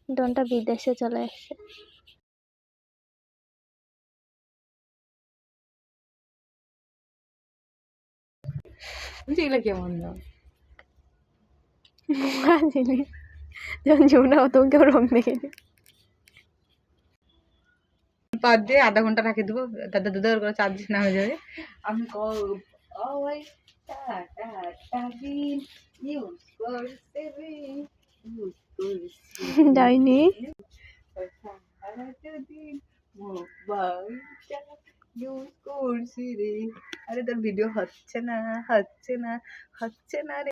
ডনটা বিদেশে চলে এসেছে। এগুলো কেমন যখন যমুনা তখন কেউ রং দেখে বাদ দিয়ে আধা ঘন্টা রাখে দেবো, দাদা দাদা করে চার্জ না হয়ে যাবে। আমি যাইনি। আরে তোর ভিডিও হচ্ছে না হচ্ছে না হচ্ছে না রে।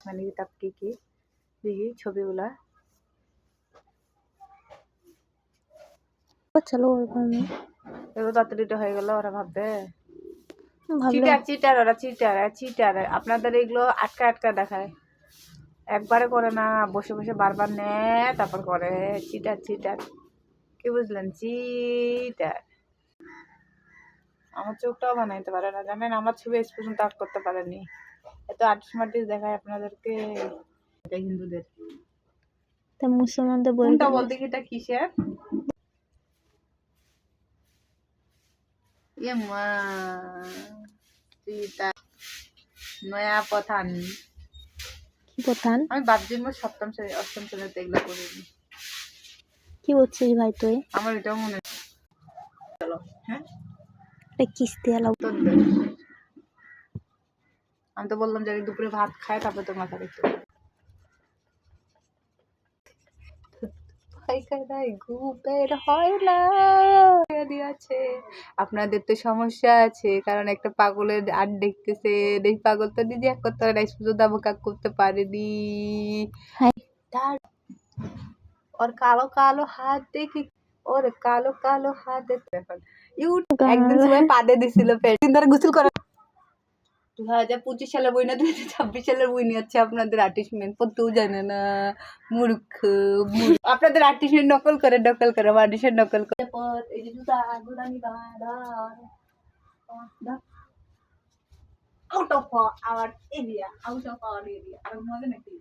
মানে তাপ কি দেখি ছবিগুলা চলো ওরকম এগুলো তাড়াতাড়িটা হয়ে গেল, ওরা ভাববে ভাবলো চিটার চিটার, ওরা চিটার চিটার। আপনাদের এগুলো আটকা আটকা দেখায়, একবারে করে না, বসে বসে বারবার নেয় তারপর করে। চিটার চিটার, কি বুঝলেন? চিটার। আমার চোখটাও বানাইতে পারে না জানেন, আমার ছবি আজ পর্যন্ত আর্ট করতে পারেনি। এত আর্টিস্ট মার্টিস্ট দেখায় আপনাদেরকে। এটা হিন্দুদের, তা মুসলমানদের বই কোনটা বলতে কি, এটা কিসের? ইয়ে মা, চিটার নয়া পথান। কি প্রধান? আমি বাদ দিন সপ্তম শ্রেণী অষ্টম শ্রেণীতে এগুলো করিনি। কি বলছিস ভাই তুই? আমার এটাও মনে চলো। হ্যাঁ, কিস্তি এলাও। আমি তো বললাম যে দুপুরে ভাত খায় তারপর তো মাথা দেখতে আপনাদের তো সমস্যা আছে, কারণ একটা পাগলের আট দেখতেছে, এই পাগল তো নিজে এক করতে পারে, কাক করতে পারেনি। তার ওর কালো কালো হাত দেখি, ওর কালো কালো হাত দেখতে এখন একদিন সময় পাদে দিছিল পেট ধরে গোসল করে। 2025 সালের বই না 2026 সালের বই নিয়ে যাচ্ছে আপনাদের আর্টিস্টমেন্ট, পড়তেও জানে না, মূর্খ। আপনাদের আর্টিস্টমেন্ট নকল করে মানুষের নকল করে। এই যে জুতা গুদানি out of our area, out of our area. আর মনে নাকি